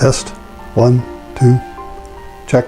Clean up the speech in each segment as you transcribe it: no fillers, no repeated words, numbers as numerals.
Test. 1, 2, check.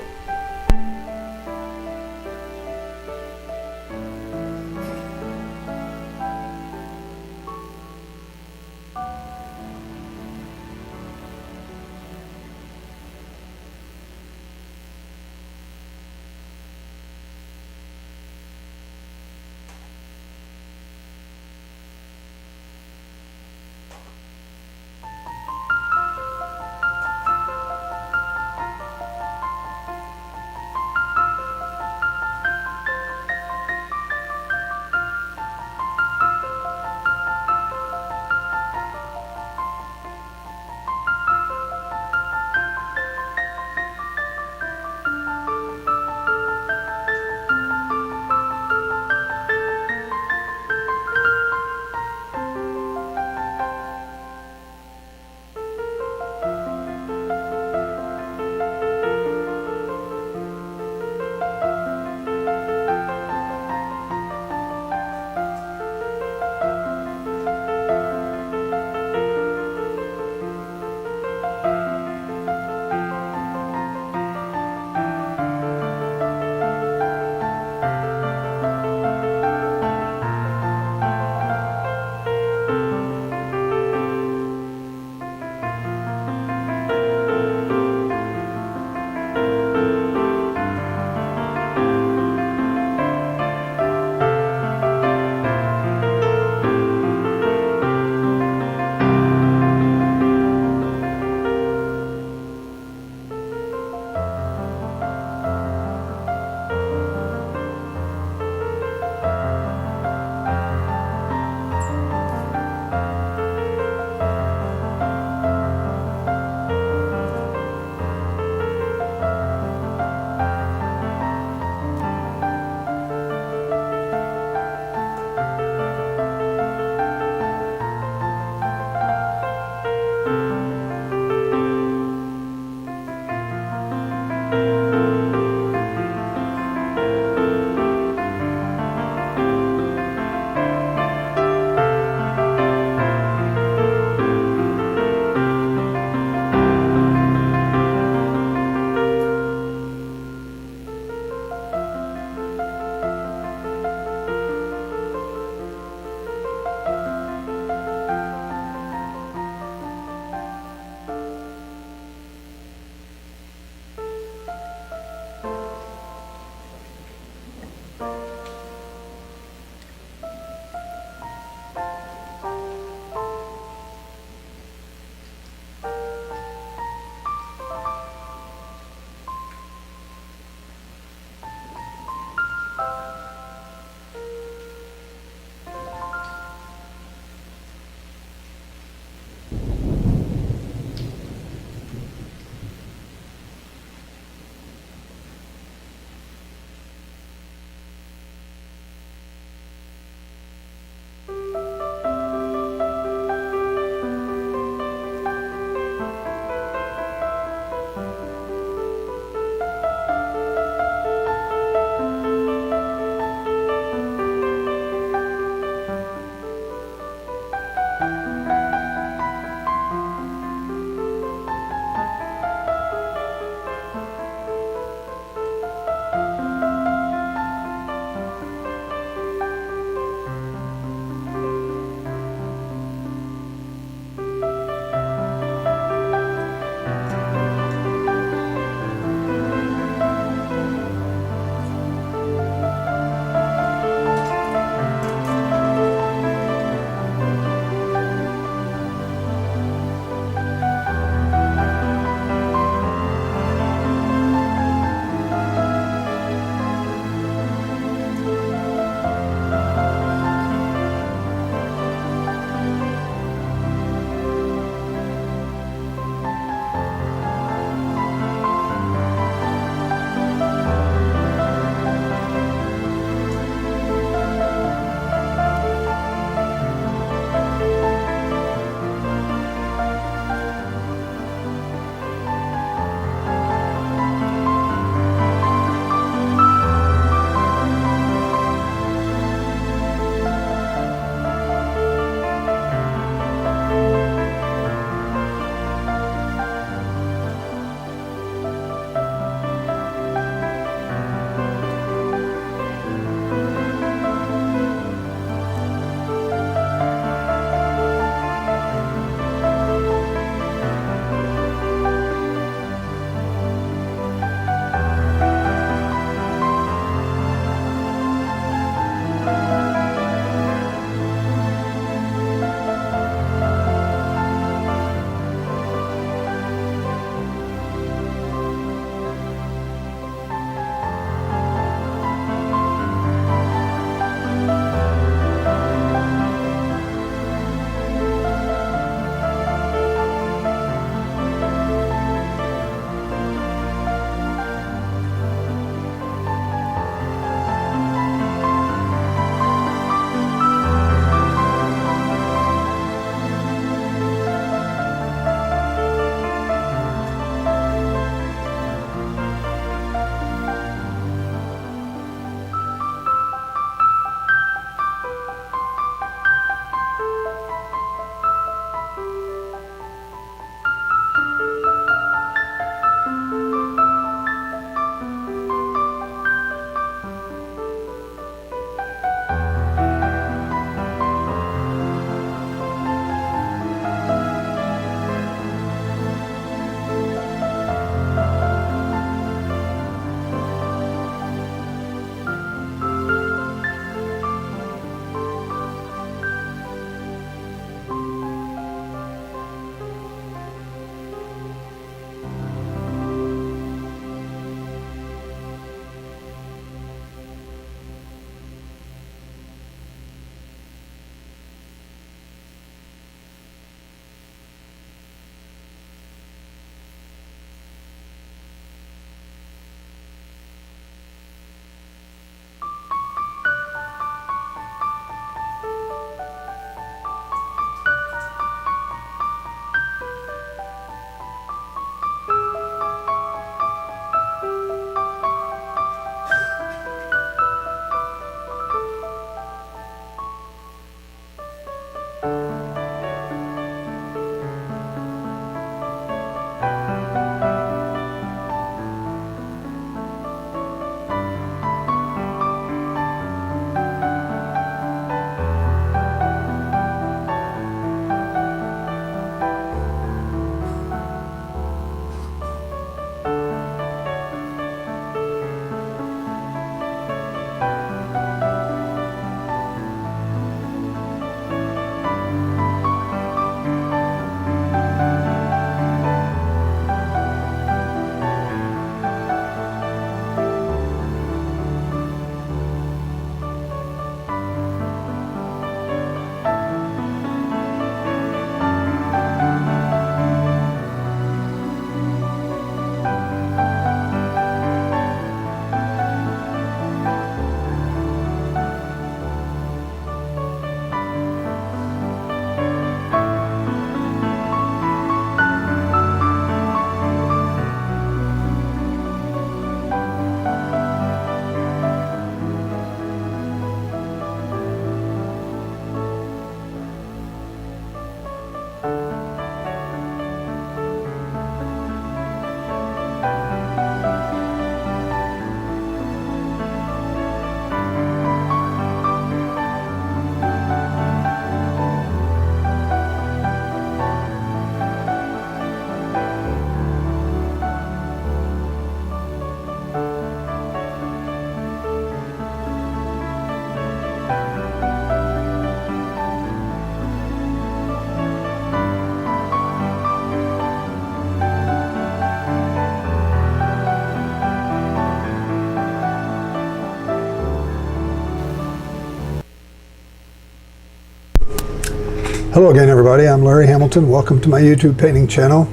Hello again, everybody. I'm Larry Hamilton. Welcome to my YouTube painting channel.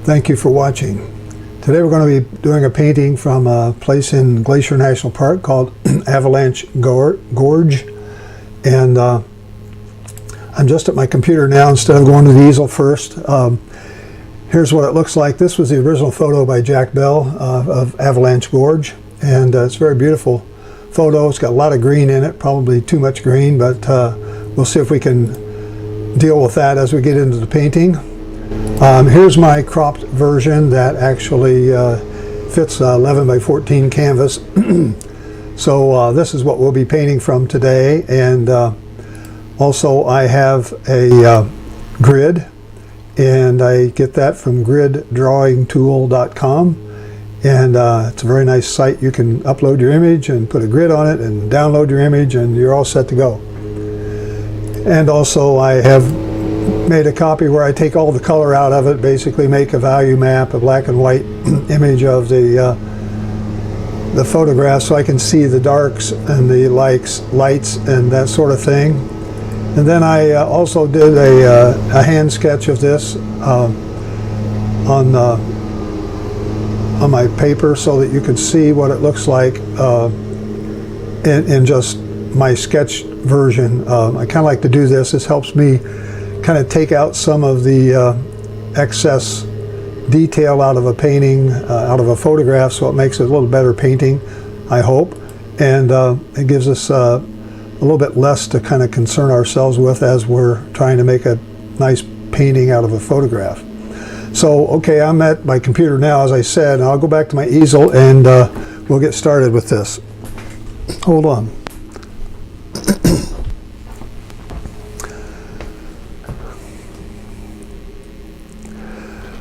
Thank you for watching. Today we're going to be doing a painting from a place in Glacier National Park called Avalanche Gorge. And I'm just at my computer now instead of going to the easel first. Here's what it looks like. This was the original photo by Jack Bell of Avalanche Gorge. And it's a very beautiful photo. It's got a lot of green in it, probably too much green, but we'll see if we can deal with that as we get into the painting. Here's my cropped version that actually fits 11 by 14 canvas. So this is what we'll be painting from today. And also I have a grid, and I get that from griddrawingtool.com. And it's a very nice site. You can upload your image and put a grid on it and download your image and you're all set to go. And also I have made a copy where I take all the color out of it, basically make a value map, a black and white image of the photograph so I can see the darks and the lights and that sort of thing. And then I also did a hand sketch of this on my paper so that you can see what it looks like in just my sketch version. I kind of like to do this. This helps me kind of take out some of the excess detail out of a painting, out of a photograph, so it makes it a little better painting, I hope. And it gives us a little bit less to kind of concern ourselves with as we're trying to make a nice painting out of a photograph. So, okay, I'm at my computer now, as I said, and I'll go back to my easel and we'll get started with this. Hold on.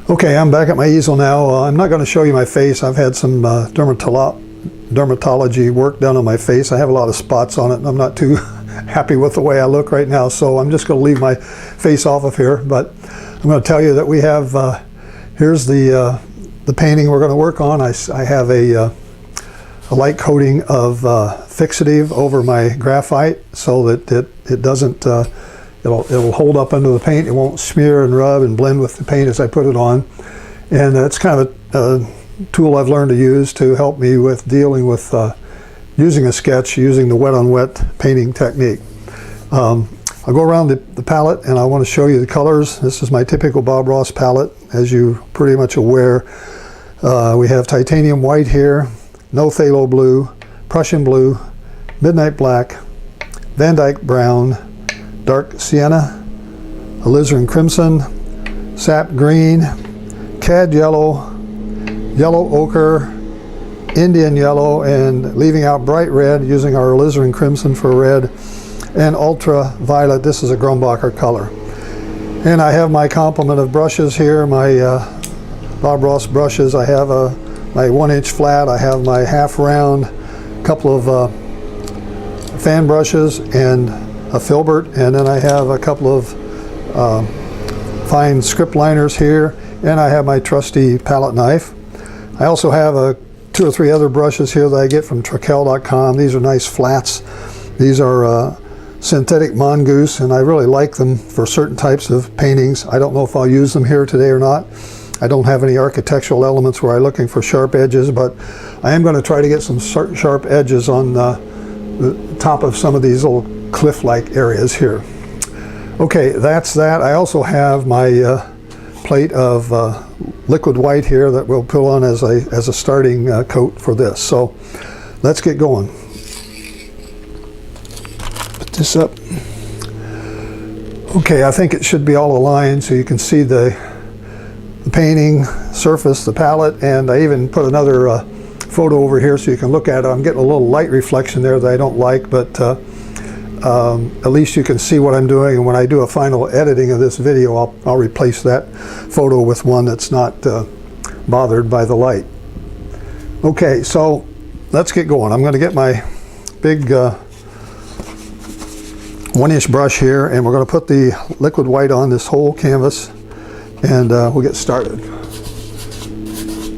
Okay, I'm back at my easel now. I'm not going to show you my face. I've had some dermatology work done on my face. I have a lot of spots on it, and I'm not too happy with the way I look right now, so I'm just going to leave my face off of here. But I'm going to tell you that we have, here's the painting we're going to work on. I have a light coating of fixative over my graphite so that it doesn't, it'll hold up under the paint. It won't smear and rub and blend with the paint as I put it on. And it's kind of a tool I've learned to use to help me with dealing with using a sketch, using the wet-on-wet painting technique. I'll go around the palette and I want to show you the colors. This is my typical Bob Ross palette, as you're pretty much aware. We have titanium white here, no phthalo blue, Prussian blue, midnight black, Van Dyke brown, dark sienna, alizarin crimson, sap green, cad yellow, yellow ochre, Indian yellow, and leaving out bright red, using our alizarin crimson for red, and ultraviolet. This is a Grumbacher color. And I have my complement of brushes here, my Bob Ross brushes. I have my 1-inch flat, I have my half round, couple of fan brushes, and a filbert, and then I have a couple of fine script liners here, and I have my trusty palette knife. I also have 2 or 3 other brushes here that I get from Trekell.com. These are nice flats. These are synthetic mongoose, and I really like them for certain types of paintings. I don't know if I'll use them here today or not. I don't have any architectural elements where I'm looking for sharp edges, but I am going to try to get some sharp edges on the top of some of these little cliff-like areas here. Okay, that's that. I also have my plate of liquid white here that we'll put on as a starting coat for this. So let's get going. Put this up. Okay, I think it should be all aligned so you can see the painting surface, the palette, and I even put another photo over here so you can look at it. I'm getting a little light reflection there that I don't like, but at least you can see what I'm doing, and when I do a final editing of this video, I'll replace that photo with one that's not bothered by the light. Okay, so let's get going. I'm going to get my big 1-inch brush here, and we're going to put the liquid white on this whole canvas, and we'll get started.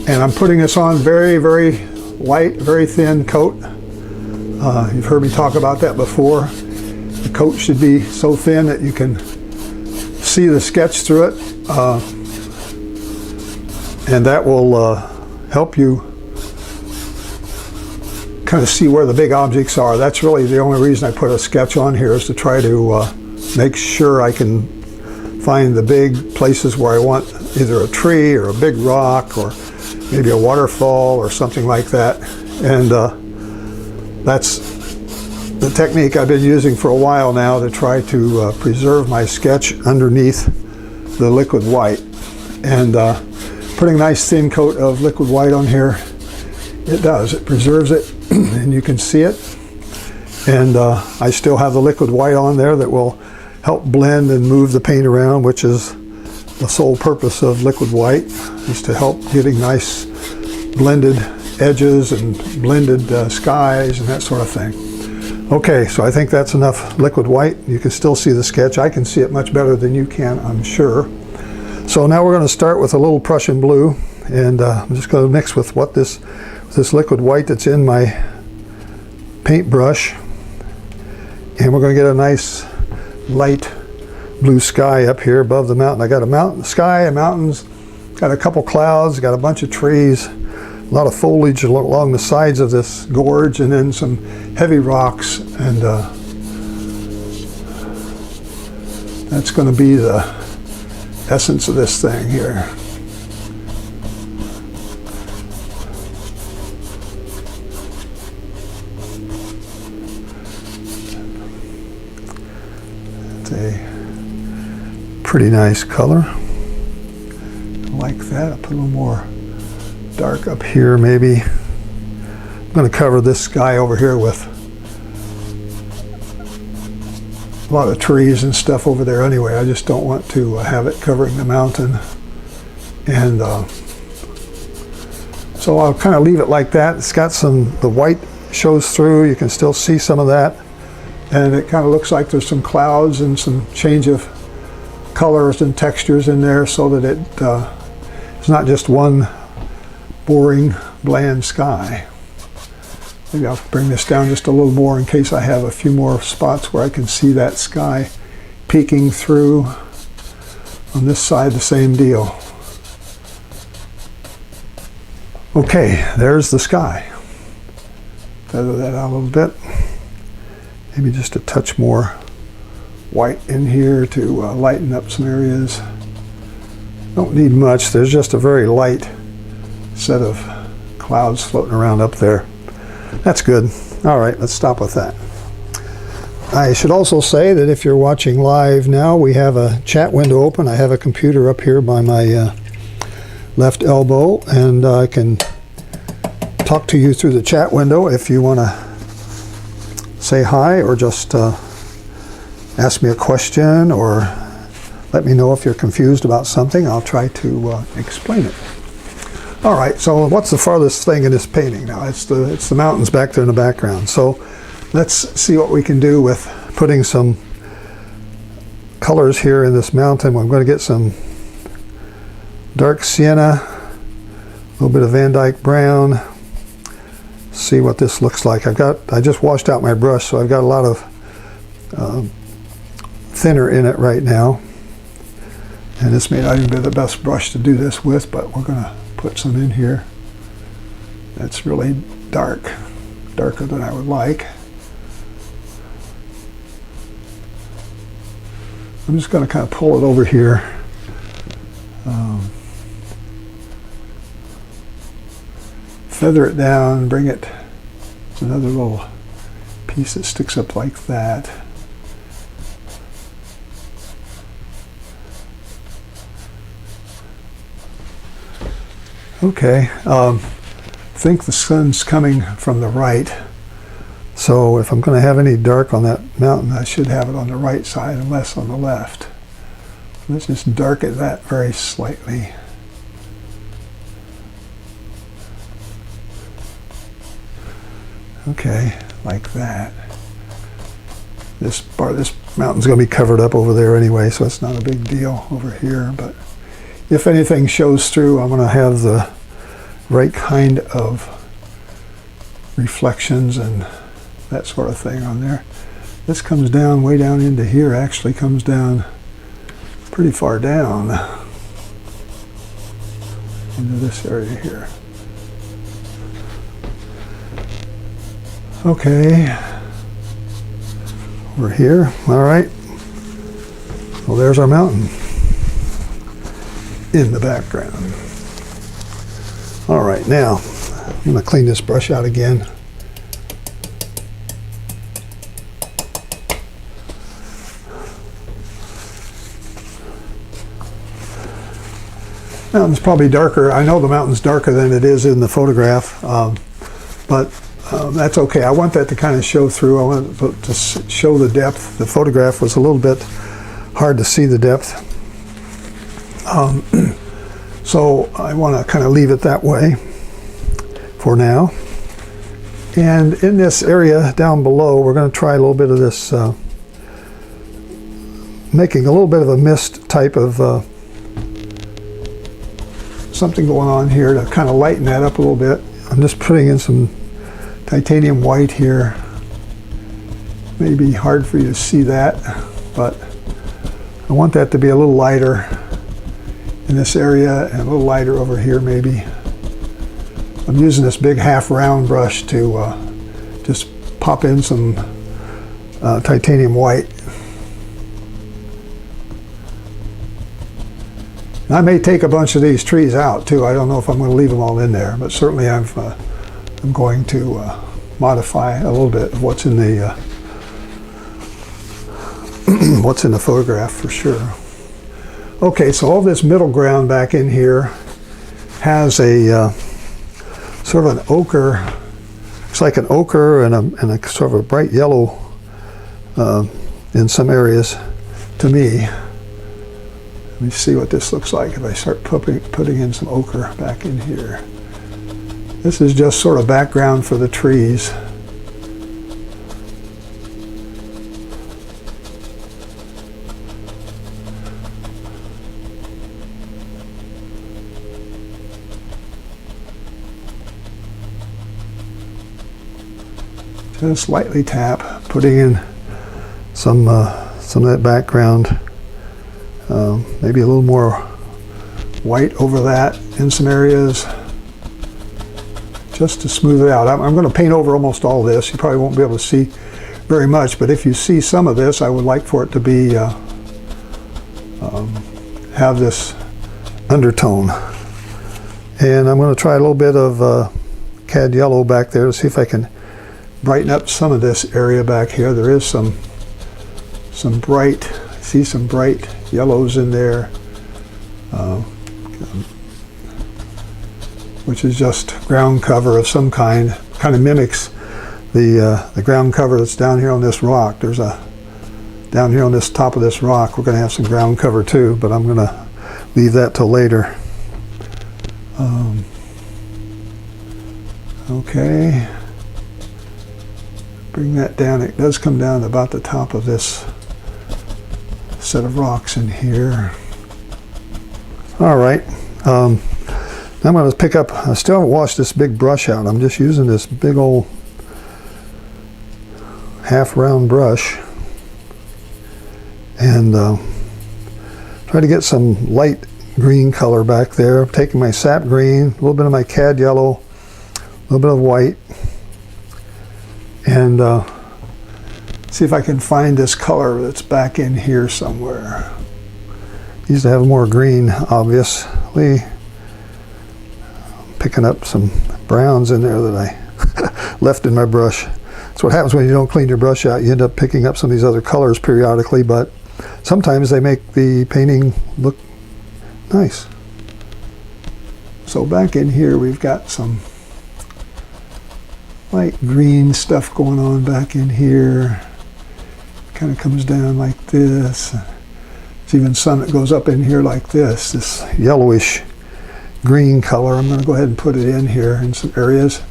And I'm putting this on very, very light, very thin coat. You've heard me talk about that before. The coat should be so thin that you can see the sketch through it, and that will help you kind of see where the big objects are. That's really the only reason I put a sketch on here, is to try to make sure I can find the big places where I want either a tree or a big rock or maybe a waterfall or something like that. And that's the technique I've been using for a while now, to try to preserve my sketch underneath the liquid white. And putting a nice thin coat of liquid white on here, it does. It preserves it, and you can see it. And I still have the liquid white on there that will help blend and move the paint around, which is the sole purpose of liquid white, is to help getting nice blended edges and blended skies and that sort of thing. Okay, so I think that's enough liquid white. You can still see the sketch. I can see it much better than you can, I'm sure. So now we're going to start with a little Prussian blue, and I'm just going to mix with this liquid white that's in my paintbrush, and we're going to get a nice light blue sky up here above the mountain. I got a mountain sky, mountains, got a couple clouds, got a bunch of trees, a lot of foliage along the sides of this gorge, and then some heavy rocks, and that's going to be the essence of this thing here. It's a pretty nice color. I like that. I'll put a little more dark up here maybe. I'm going to cover this sky over here with a lot of trees and stuff over there anyway. I just don't want to have it covering the mountain. And so I'll kind of leave it like that. It's got the white shows through. You can still see some of that. And it kind of looks like there's some clouds and some change of colors and textures in there, so that it's not just one boring, bland sky. Maybe I'll bring this down just a little more in case I have a few more spots where I can see that sky peeking through. On this side, the same deal. Okay, there's the sky. Feather that out a little bit. Maybe just a touch more white in here to lighten up some areas. Don't need much. There's just a very light set of clouds floating around up there. That's good. All right, let's stop with that. I should also say that if you're watching live now, we have a chat window open. I have a computer up here by my left elbow, and I can talk to you through the chat window if you want to say hi, or just ask me a question, or let me know if you're confused about something. I'll try to explain it. All right, so what's the farthest thing in this painting now? It's the mountains back there in the background. So let's see what we can do with putting some colors here in this mountain. I'm going to get some dark sienna, a little bit of Van Dyke brown. See what this looks like. I just washed out my brush, so I've got a lot of thinner in it right now. And this may not even be the best brush to do this with, but we're going to put some in here. That's really dark, darker than I would like. I'm just going to kind of pull it over here. Feather it down, bring it to another little piece that sticks up like that. Okay, I think the sun's coming from the right, so if I'm going to have any dark on that mountain, I should have it on the right side and less on the left. Let's just darken that very slightly. Okay, like that. This mountain's going to be covered up over there anyway, so it's not a big deal over here, but if anything shows through, I'm going to have the right kind of reflections and that sort of thing on there. This comes down way down into here, actually comes down pretty far down into this area here. Okay, we're here. All right. Well, there's our mountain in the background. All right, now I'm going to clean this brush out again. Mountain's probably darker. I know the mountain's darker than it is in the photograph, but that's okay. I want that to kind of show through. I want to show the depth. The photograph was a little bit hard to see the depth. So I want to kind of leave it that way for now. And in this area down below, we're going to try a little bit of this, making a little bit of a mist type of something going on here to kind of lighten that up a little bit. I'm just putting in some titanium white here. Maybe hard for you to see that, but I want that to be a little lighter in this area and a little lighter over here maybe. I'm using this big half round brush to just pop in some titanium white. And I may take a bunch of these trees out too. I don't know if I'm going to leave them all in there, but certainly I'm going to modify a little bit of what's in the what's in the photograph for sure. Okay, so all this middle ground back in here has a sort of an ochre. It's like an ochre and a sort of a bright yellow in some areas to me. Let me see what this looks like if I start putting in some ochre back in here. This is just sort of background for the trees. Just lightly tap, putting in some of that background. Maybe a little more white over that in some areas, just to smooth it out. I'm going to paint over almost all this. You probably won't be able to see very much, but if you see some of this, I would like for it to be have this undertone. And I'm going to try a little bit of cad yellow back there to see if I can brighten up some of this area back here. There is some bright, I see some bright yellows in there, which is just ground cover of some kind. Kind of mimics the ground cover that's down here on this rock. There's down here on this top of this rock, we're going to have some ground cover too, but I'm going to leave that till later. Okay. Bring that down. It does come down to about the top of this set of rocks in here. All right. Now I'm going to pick up, I still haven't washed this big brush out. I'm just using this big old half round brush and try to get some light green color back there. I'm taking my sap green, a little bit of my cad yellow, a little bit of white, and see if I can find this color that's back in here somewhere. Used to have more green, obviously. Picking up some browns in there that I left in my brush. That's what happens when you don't clean your brush out. You end up picking up some of these other colors periodically, but sometimes they make the painting look nice. So back in here we've got some light green stuff going on back in here. Kind of comes down like this. There's even some that goes up in here like this yellowish green color. I'm going to go ahead and put it in here in some areas.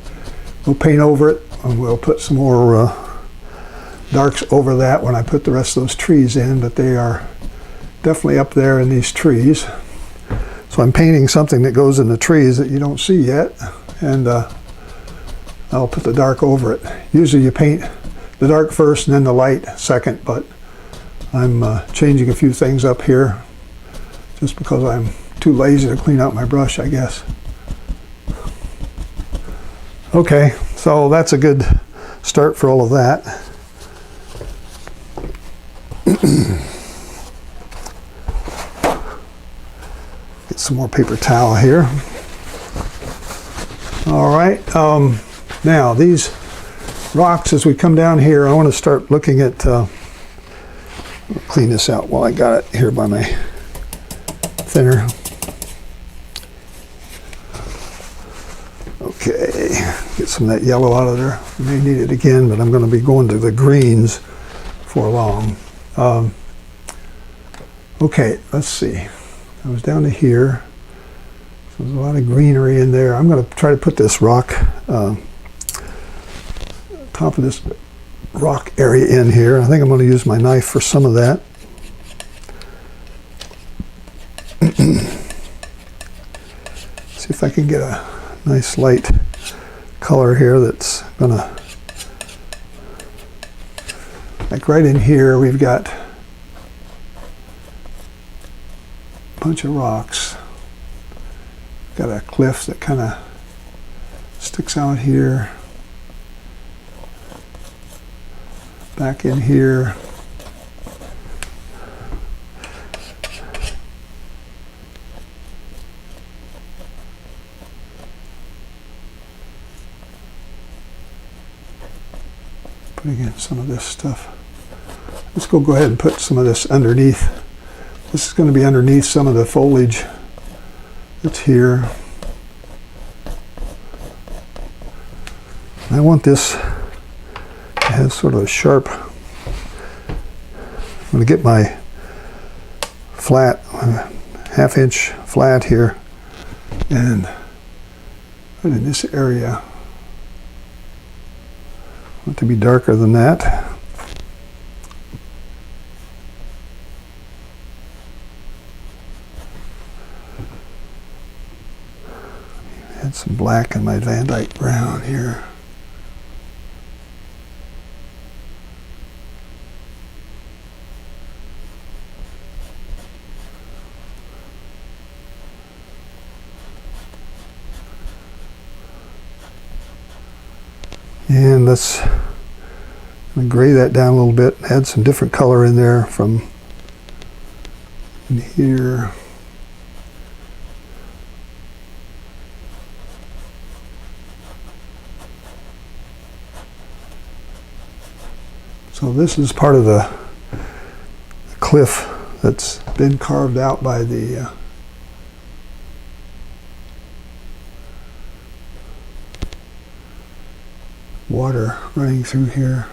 We'll paint over it, and we'll put some more darks over that when I put the rest of those trees in, but they are definitely up there in these trees. So I'm painting something that goes in the trees that you don't see yet, and I'll put the dark over it. Usually you paint the dark first and then the light second, but I'm changing a few things up here just because I'm too lazy to clean out my brush, I guess. Okay, so that's a good start for all of that. Get some more paper towel here. All right, now these rocks, as we come down here, I want to start looking at, clean this out while I got it here by my thinner. Okay, get some of that yellow out of there. I may need it again, but I'm going to be going to the greens for long. Okay, let's see. I was down to here. So there's a lot of greenery in there. I'm going to try to put this rock, top of this rock area in here. I think I'm going to use my knife for some of that. See if I can get a nice light color here that's going to, like right in here we've got a bunch of rocks. Got a cliff that kind of sticks out here. Back in here. Putting in some of this stuff. Let's go ahead and put some of this underneath. This is going to be underneath some of the foliage that's here. I want this to have sort of a sharp, I'm going to get my flat, half-inch flat here, and put in this area. I want it to be darker than that. Add some black in my Van Dyke brown here. And let's gray that down a little bit, add some different color in there from in here. So this is part of the cliff that's been carved out by the water running through here.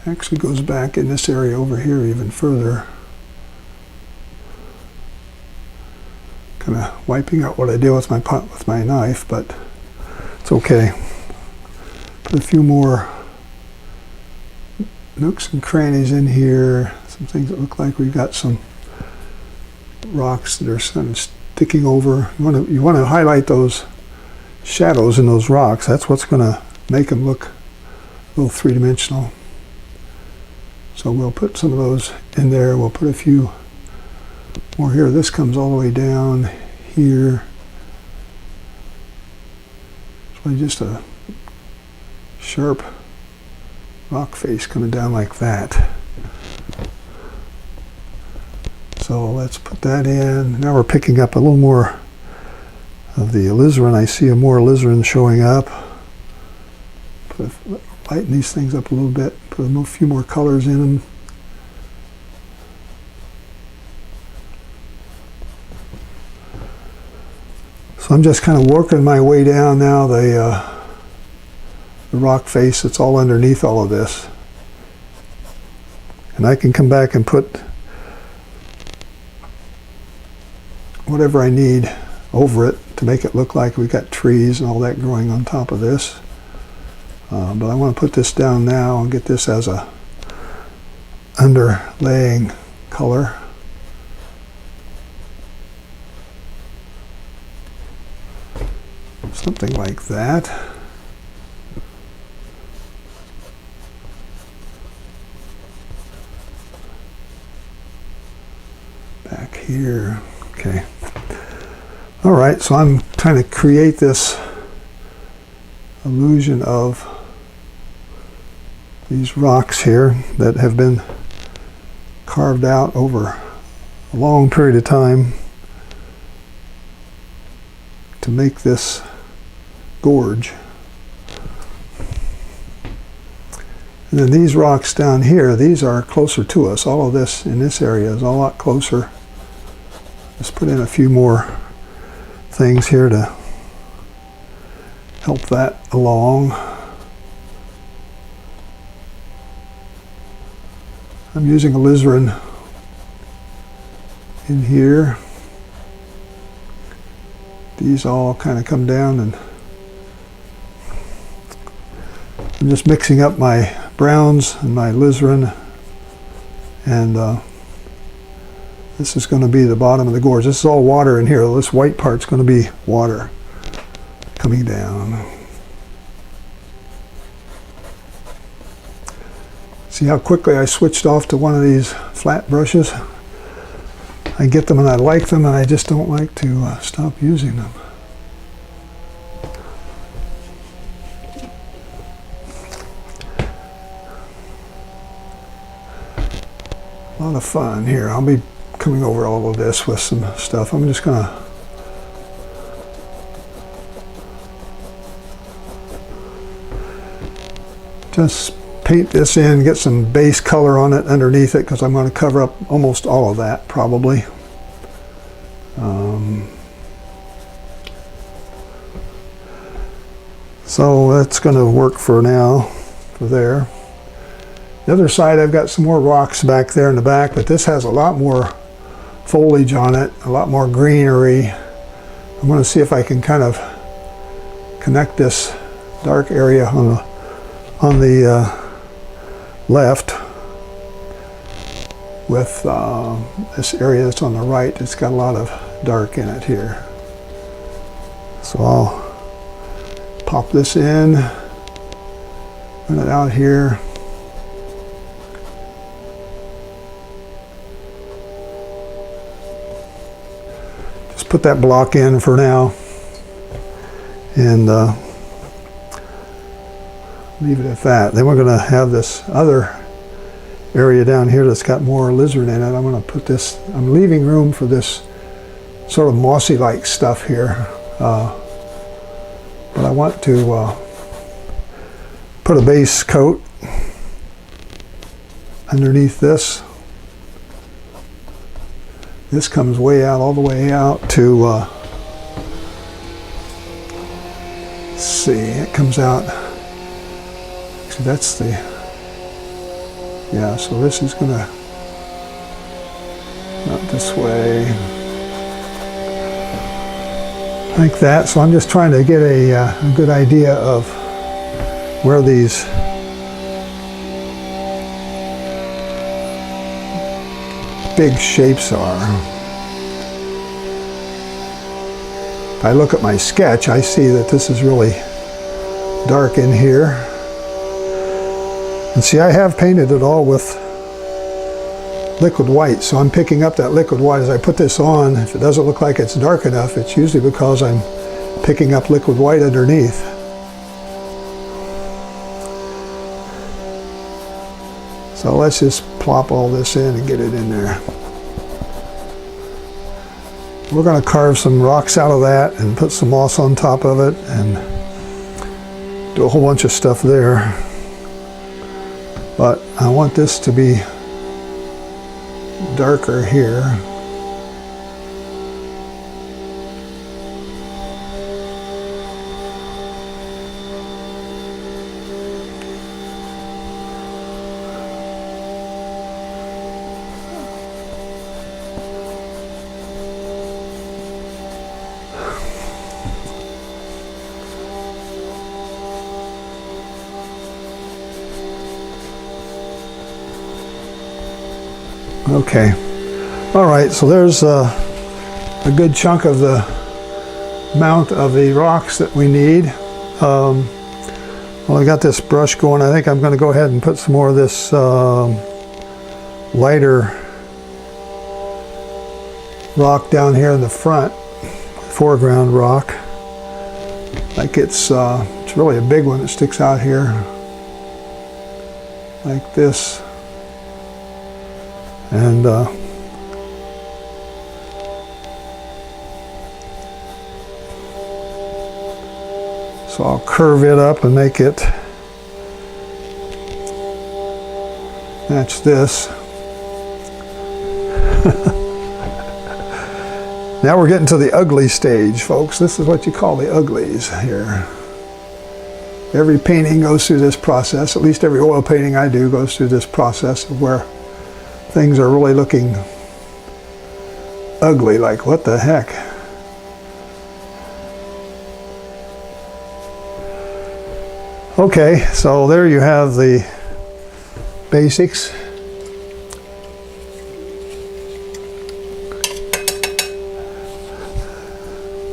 Actually goes back in this area over here even further. Kind of wiping out what I did with my knife, but it's okay. Put a few more nooks and crannies in here. Some things that look like we've got some rocks that are kind of sticking over. You want to highlight those shadows in those rocks. That's what's going to make them look a little three-dimensional. So we'll put some of those in there. We'll put a few more here. This comes all the way down here. It's really just a sharp rock face coming down like that. So let's put that in. Now we're picking up a little more of the alizarin. I see more alizarin showing up. Lighten these things up a little bit. Put a few more colors in them. So I'm just kind of working my way down now the rock face that's all underneath all of this. And I can come back and put whatever I need over it to make it look like we've got trees and all that growing on top of this. But I want to put this down now and get this as a underlaying color. So something like that. Back here. Okay. All right, so I'm trying to create this illusion of these rocks here that have been carved out over a long period of time to make this gorge. And then these rocks down here, these are closer to us. All of this in this area is a lot closer. Let's put in a few more things here to help that along. I'm using alizarin in here. These all kind of come down, and I'm just mixing up my browns and my alizarin, and this is going to be the bottom of the gorge. This is all water in here. This white part's going to be water coming down. See how quickly I switched off to one of these flat brushes? I get them and I like them, and I just don't like to stop using them. A lot of fun here. I'll be coming over all of this with some stuff. I'm just going to just paint this in, get some base color on it underneath it, because I'm going to cover up almost all of that probably. So that's going to work for now, for there. The other side, I've got some more rocks back there in the back, but this has a lot more foliage on it, a lot more greenery. I'm going to see if I can kind of connect this dark area on the left with this area that's on the right. It's got a lot of dark in it here. So I'll pop this in, run it out here. Just put that block in for now, and leave it at that. Then we're going to have this other area down here that's got more alizarin in it. I'm going to put this, I'm leaving room for this sort of mossy-like stuff here. But I want to put a base coat underneath this. This comes way out, all the way out to, let's see, it comes out, actually that's the, yeah, so this is going to, not this way, like that. So I'm just trying to get a good idea of where these big shapes are. If I look at my sketch, I see that this is really dark in here. And see, I have painted it all with liquid white, so I'm picking up that liquid white as I put this on. If it doesn't look like it's dark enough, it's usually because I'm picking up liquid white underneath. So let's just plop all this in and get it in there. We're going to carve some rocks out of that and put some moss on top of it and do a whole bunch of stuff there. But I want this to be darker here. Okay. All right, so there's a good chunk of the amount of the rocks that we need. Well, I got this brush going. I think I'm going to go ahead and put some more of this lighter rock down here in the front, foreground rock. Like it's really a big one that sticks out here, like this. And so I'll curve it up and make it match this. Now we're getting to the ugly stage, folks. This is what you call the uglies here. Every painting goes through this process. At least every oil painting I do goes through this process of where things are really looking ugly, like what the heck. Okay, so there you have the basics.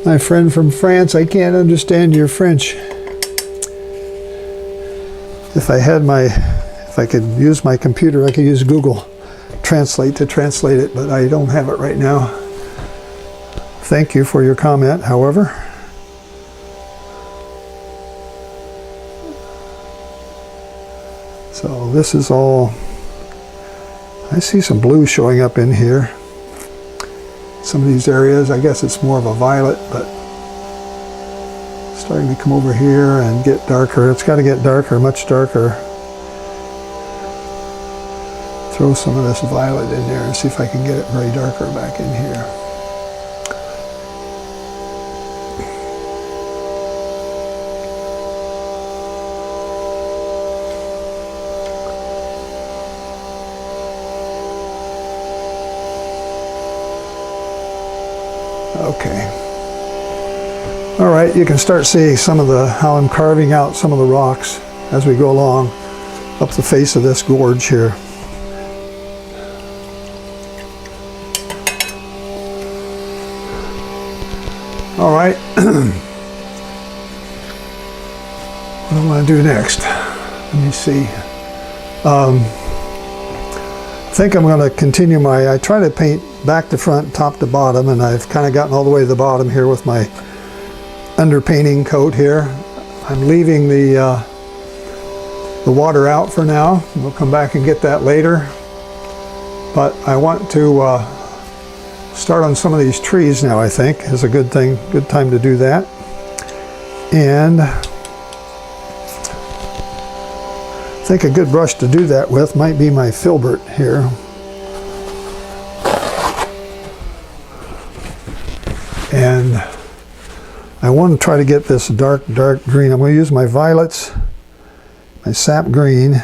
My friend from France, I can't understand your French. If I could use my computer, I could use Google Translate to translate it, but I don't have it right now. Thank you for your comment, however. So this is all, I see some blue showing up in here. Some of these areas, I guess it's more of a violet, but starting to come over here and get darker. It's got to get darker, much darker. Throw some of this violet in there and see if I can get it very darker back in here. Okay. All right, you can start seeing some of how I'm carving out some of the rocks as we go along up the face of this gorge here. All right. What do I want to do next? Let me see. I think I'm going to continue I try to paint back to front, top to bottom, and I've kind of gotten all the way to the bottom here with my underpainting coat here. I'm leaving the water out for now. We'll come back and get that later. But I want to start on some of these trees now, I think, is a good time to do that. And I think a good brush to do that with might be my filbert here. And I want to try to get this dark green. I'm going to use my violets, my sap green,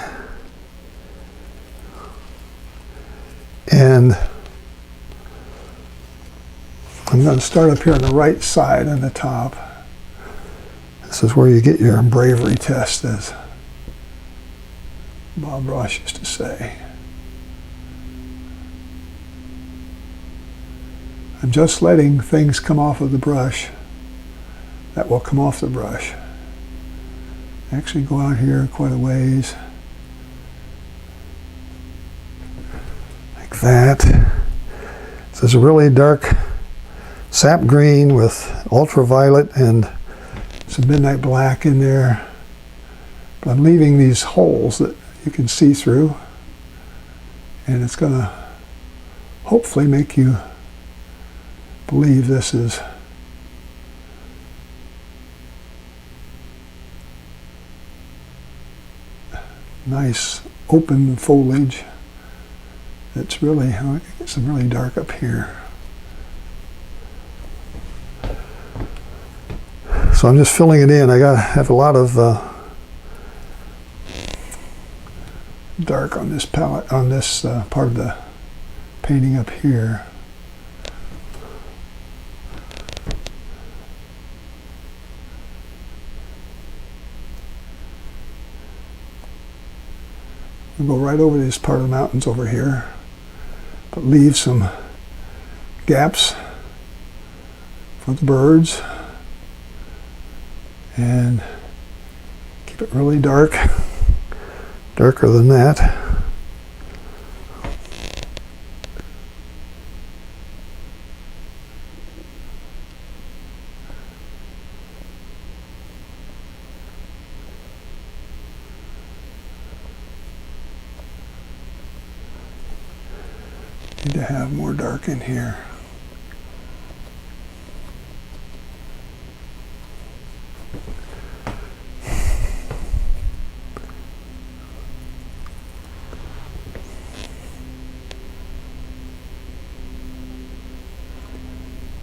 and I'm going to start up here on the right side on the top. This is where you get your bravery test, as Bob Ross used to say. I'm just letting things come off of the brush that will come off the brush. Actually go out here quite a ways. Like that. This is a really dark sap green with ultraviolet and some midnight black in there. But I'm leaving these holes that you can see through, and it's going to hopefully make you believe this is nice open foliage. It's really, I get some really dark up here. So I'm just filling it in. I have a lot of dark on this palette, on this part of the painting up here. We'll go right over this part of the mountains over here, but leave some gaps for the birds. and keep it really dark, darker than that. Need to have more dark in here.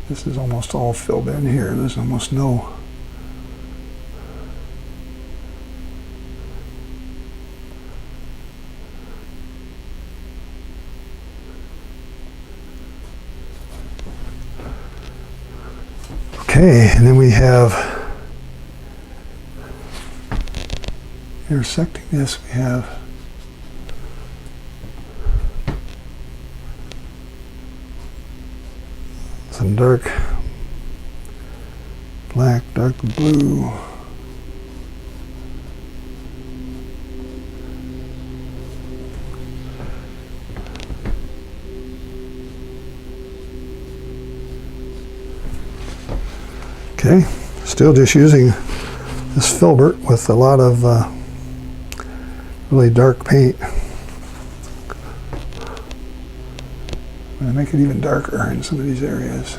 This is almost all filled in here. There's almost no. Okay, and then we have intersecting this, we have some dark black, dark blue. Okay, still just using this filbert with a lot of really dark paint. I'm going to make it even darker in some of these areas.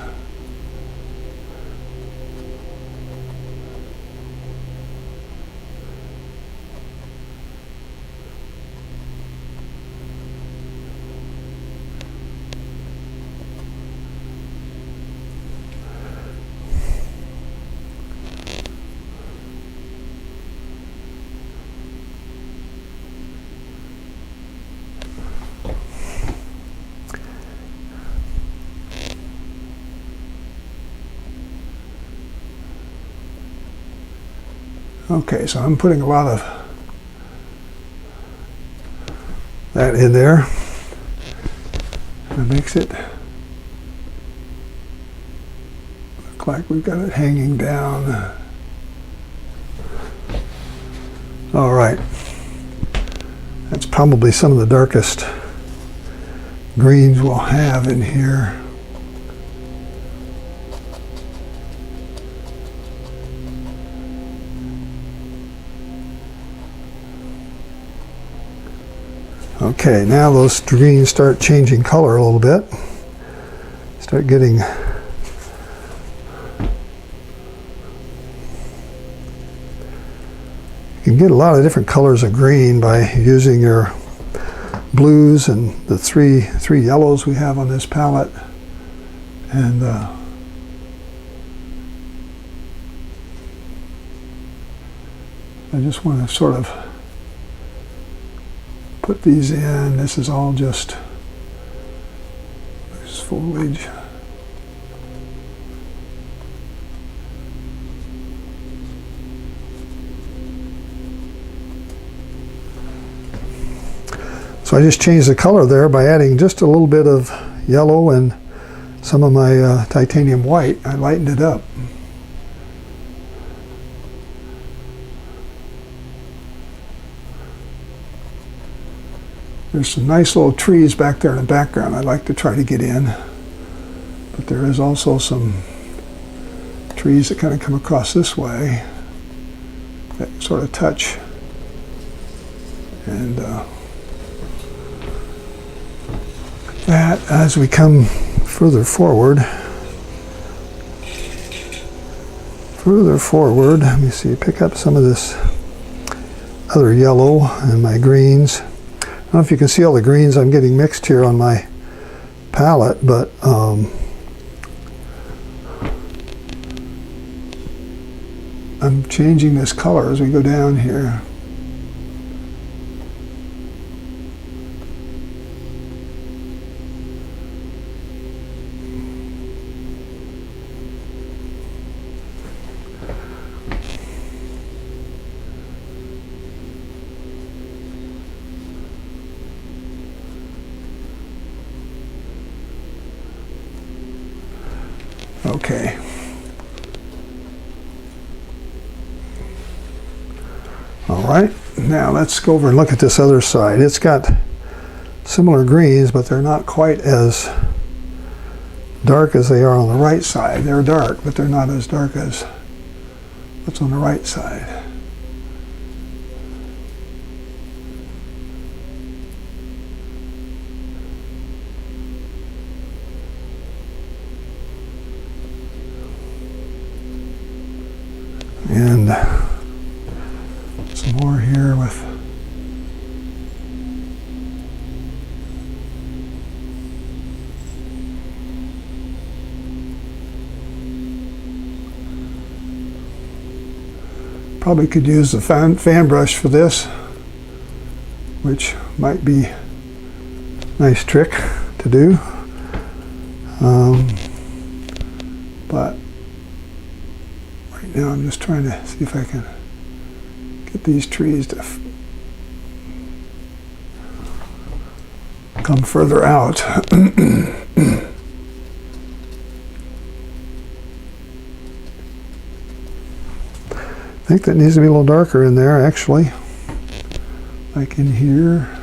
Okay, so I'm putting a lot of that in there. That makes it look like we've got it hanging down. All right. That's probably some of the darkest greens we'll have in here. Okay, now those greens start changing color a little bit. Start getting you can get a lot of different colors of green by using your blues and the three yellows we have on this palette. And I just want to sort of put these in. This is all just loose foliage. So I just changed the color there by adding just a little bit of yellow and some of my titanium white. I lightened it up. There's some nice little trees back there in the background I'd like to try to get in. But there is also some trees that kind of come across this way that sort of touch. And that as we come further forward, let me see, pick up some of this other yellow and my greens. I don't know if you can see all the greens I'm getting mixed here on my palette, but I'm changing this color as we go down here. Okay. All right, now let's go over and look at this other side. It's got similar greens, but they're not quite as dark as they are on the right side. They're dark, but they're not as dark as what's on the right side. And some more here with probably could use the fan brush for this, which might be a nice trick to do. But right now I'm just trying to see if I can get these trees to come further out. I think that needs to be a little darker in there, actually, like in here.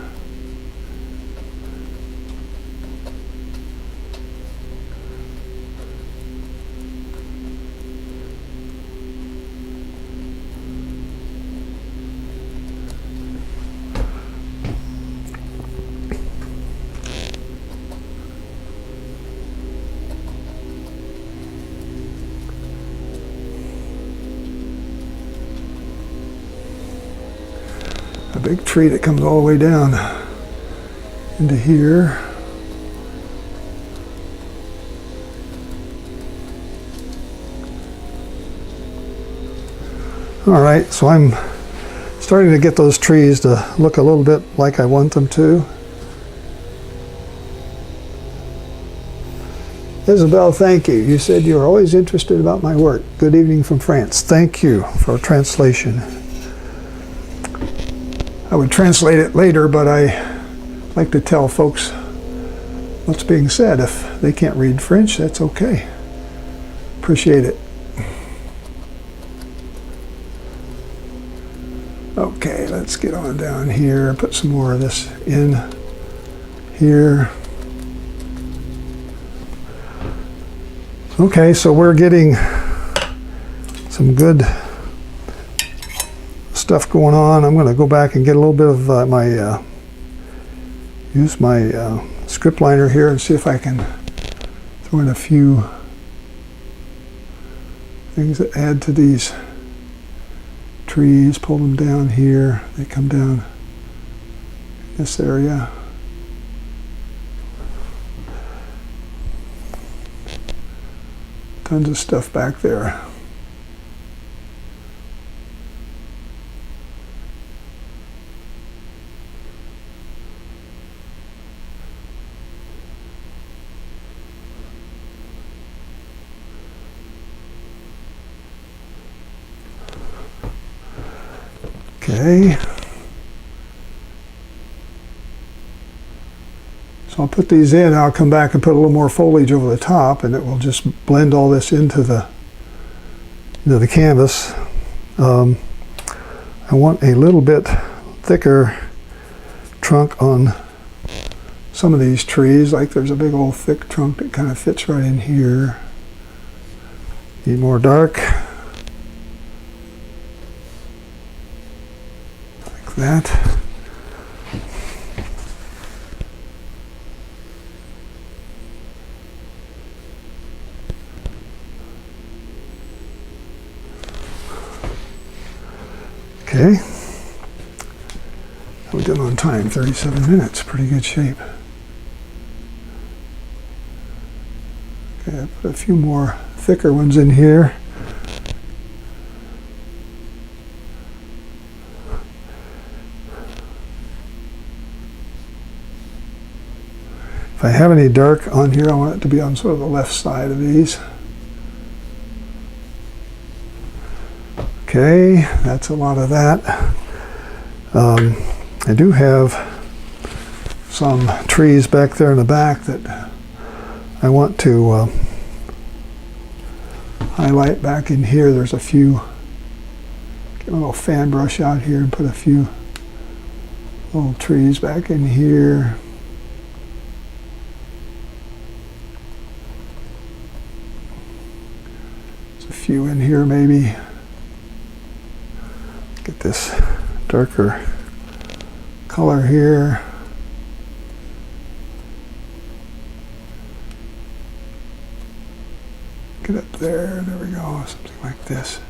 A big tree that comes all the way down into here. All right, so I'm starting to get those trees to look a little bit like I want them to. Isabel, thank you. You said you were always interested about my work. Good evening from France. Thank you for translation. I would translate it later, but I like to tell folks what's being said. If they can't read French, that's okay. Appreciate it. Okay, let's get on down here. Put some more of this in here. Okay, so we're getting some good stuff going on. I'm going to go back and get a little bit of use my script liner here and see if I can throw in a few things that add to these trees. Pull them down here. They come down this area. Tons of stuff back there. Okay, so I'll put these in. I'll come back and put a little more foliage over the top, and it will just blend all this into the canvas. I want a little bit thicker trunk on some of these trees. Like there's a big old thick trunk that kind of fits right in here. Need more dark. That. Okay. How we doing on time? 37 minutes. Pretty good shape. Okay, I put a few more thicker ones in here. If I have any dark on here, I want it to be on sort of the left side of these. Okay, that's a lot of that. I do have some trees back there in the back that I want to highlight back in here. There's a few Get a little fan brush out here and put a few little trees back in here. There's a few in here maybe. Get this darker color here. Get up there, there we go, something like this.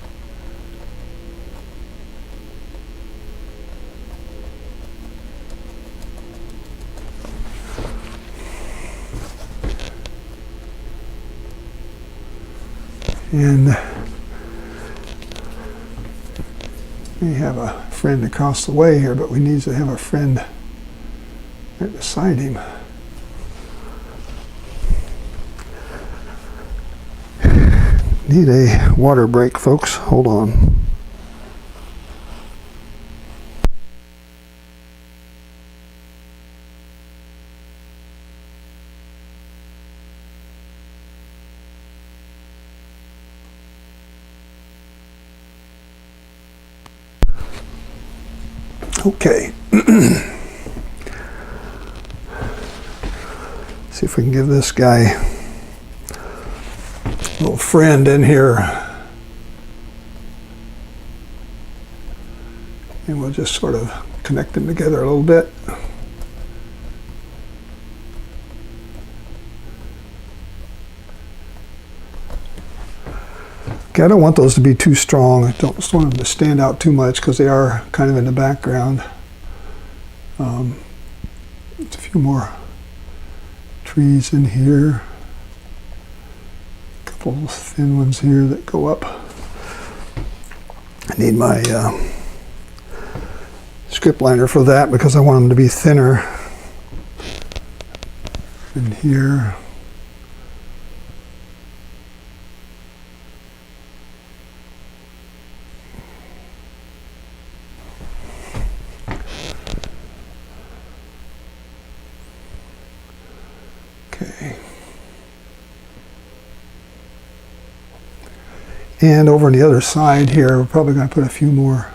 And we have a friend across the way here, but we need to have a friend right beside him. Need a water break, folks. Hold on. Okay. See if we can give this guy a little friend in here. And we'll just sort of connect them together a little bit. Okay, I don't want those to be too strong. I don't just want them to stand out too much because they are kind of in the background. Just a few more trees in here. A couple of thin ones here that go up. I need my script liner for that because I want them to be thinner. In here. And over on the other side here, we're probably going to put a few more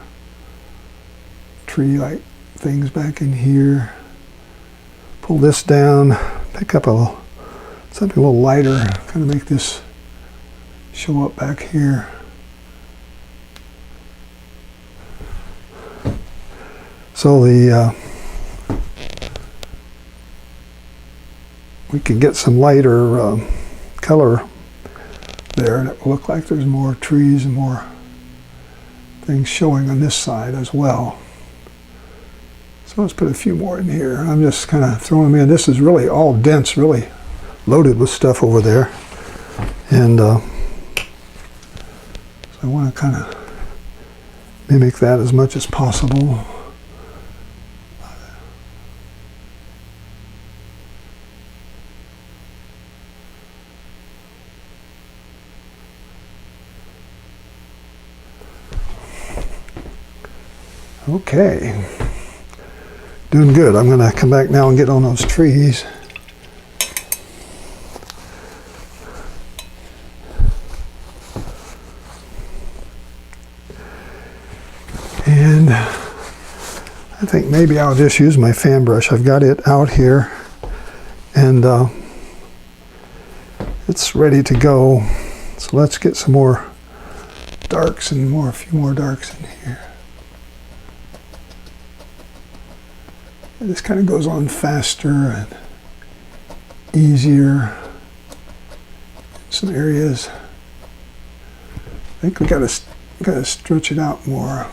tree-like things back in here. Pull this down, pick up something a little lighter, kind of make this show up back here. So we can get some lighter color there, and it will look like there's more trees and more things showing on this side as well. So let's put a few more in here. I'm just kind of throwing them in. This is really all dense, really loaded with stuff over there. And so I want to kind of mimic that as much as possible. Okay, doing good. I'm going to come back now and get on those trees. And I think maybe I'll just use my fan brush. I've got it out here and it's ready to go. So let's get some more darks and a few more darks in here. This kind of goes on faster and easier in some areas. I think we got to stretch it out more.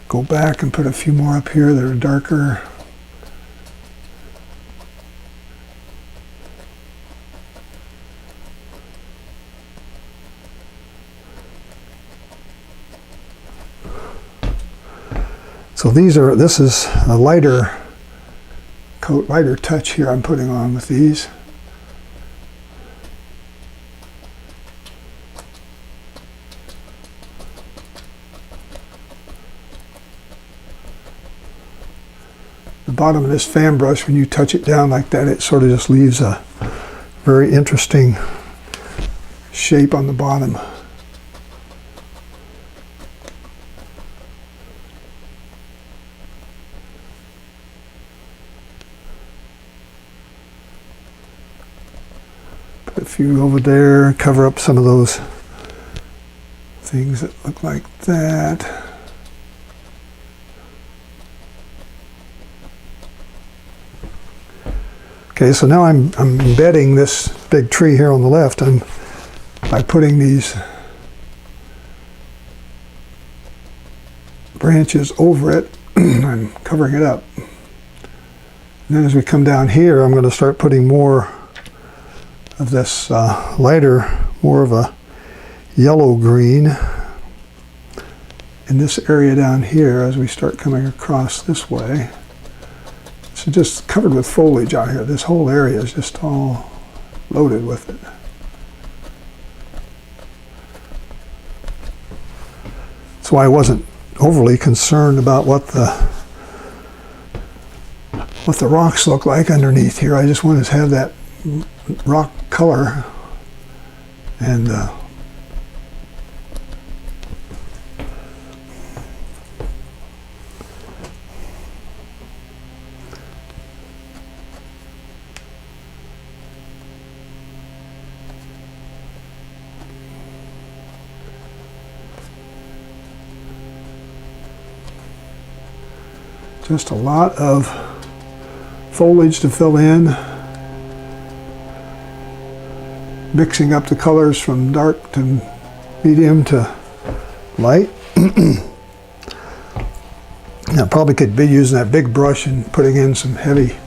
Go back and put a few more up here that are darker. So this is a lighter coat, lighter touch here I'm putting on with these. the bottom of this fan brush, when you touch it down like that, it sort of just leaves a very interesting shape on the bottom. Put a few over there, cover up some of those things that look like that. Okay, so now I'm embedding this big tree here on the left by putting these branches over it. I'm covering it up. And then as we come down here, I'm going to start putting more of this lighter, more of a yellow-green in this area down here as we start coming across this way. It's just covered with foliage out here. This whole area is just all loaded with it. That's why I wasn't overly concerned about what the rocks look like underneath here. I just wanted to have that rock color, and just a lot of foliage to fill in, mixing up the colors from dark to medium to light. I probably could be using that big brush and putting in some heavy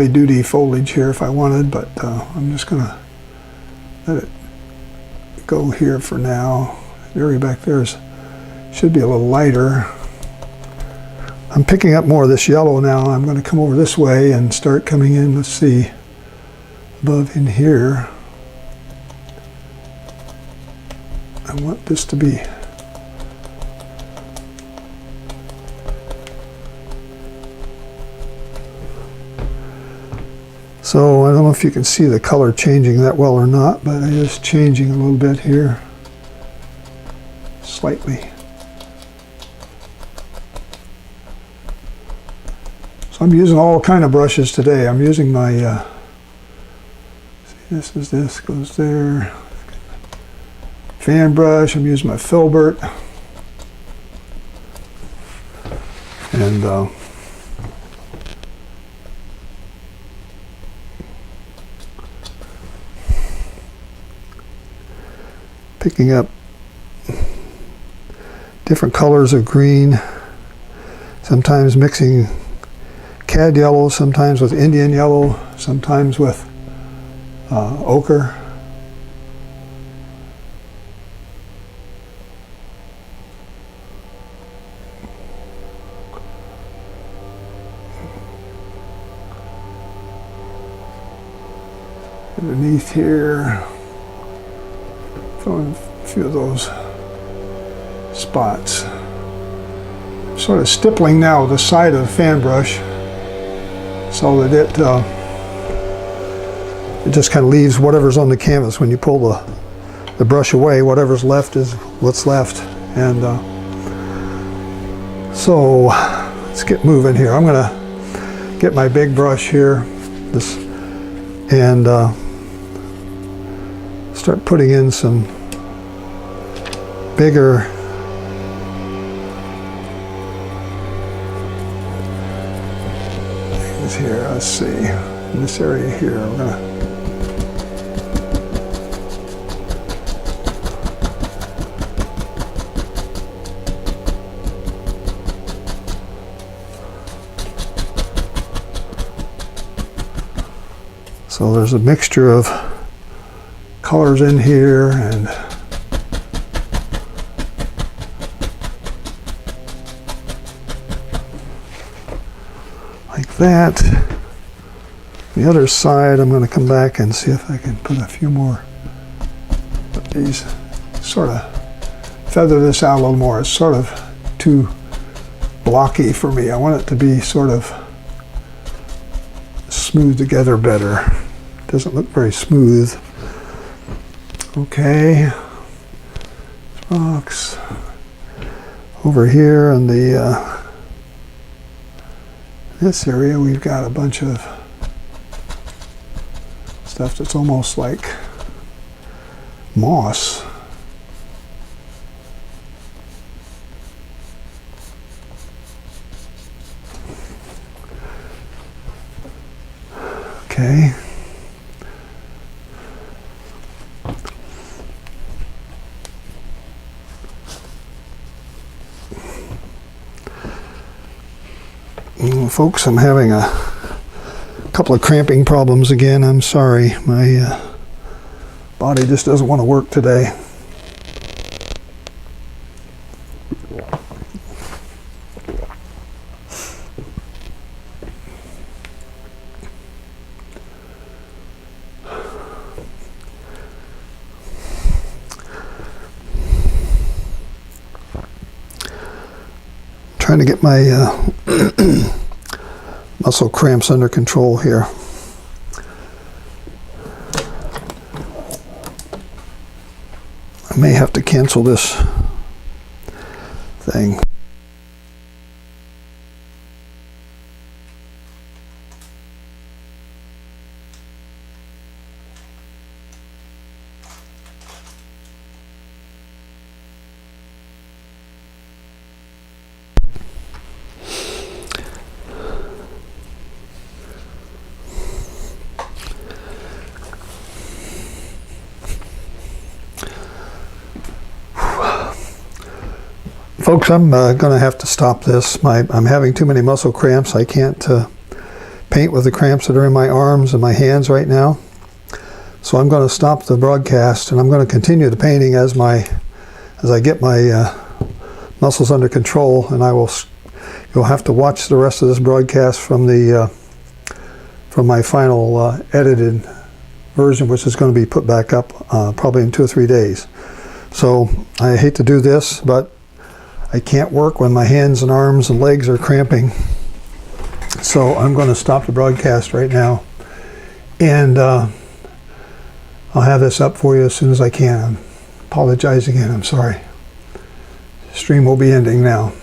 duty foliage here if I wanted, but I'm just gonna let it go here for now. The area back there should be a little lighter. I'm picking up more of this yellow now. I'm going to come over this way and start coming in, let's see, above in here. I want this to be so I don't know if you can see the color changing that well or not, but it is changing a little bit here, slightly. I'm using all kind of brushes today. I'm using my, see, this goes there. Fan brush, I'm using my filbert. And picking up different colors of green, sometimes mixing cad yellow, sometimes with Indian yellow, sometimes with ochre. Underneath here, throwing a few of those spots. Sort of stippling now the side of the fan brush, so that it just kind of leaves whatever's on the canvas. When you pull the brush away, whatever's left is what's left. And so let's get moving here. I'm going to get my big brush here, and start putting in some bigger here. Let's see, in this area here, I'm gonna so there's a mixture of colors in here, and that. The other side, I'm going to come back and see if I can put a few more of these, sort of feather this out a little more. It's sort of too blocky for me. I want it to be sort of smooth together better. Doesn't look very smooth. Okay. Rocks. Over here in the this area, we've got a bunch of stuff that's almost like moss. Okay. Folks, I'm having a couple of cramping problems again. I'm sorry. My body just doesn't want to work today. Trying to get my muscle cramps under control here. I may have to cancel this thing. Folks, I'm going to have to stop this. I'm having too many muscle cramps. I can't paint with the cramps that are in my arms and my hands right now. So I'm going to stop the broadcast, and I'm going to continue the painting as I get my muscles under control. And you'll have to watch the rest of this broadcast from my final edited version, which is going to be put back up probably in 2 or 3 days. So I hate to do this, but I can't work when my hands and arms and legs are cramping. So I'm going to stop the broadcast right now, and I'll have this up for you as soon as I can. I apologize again. I'm sorry. The stream will be ending now.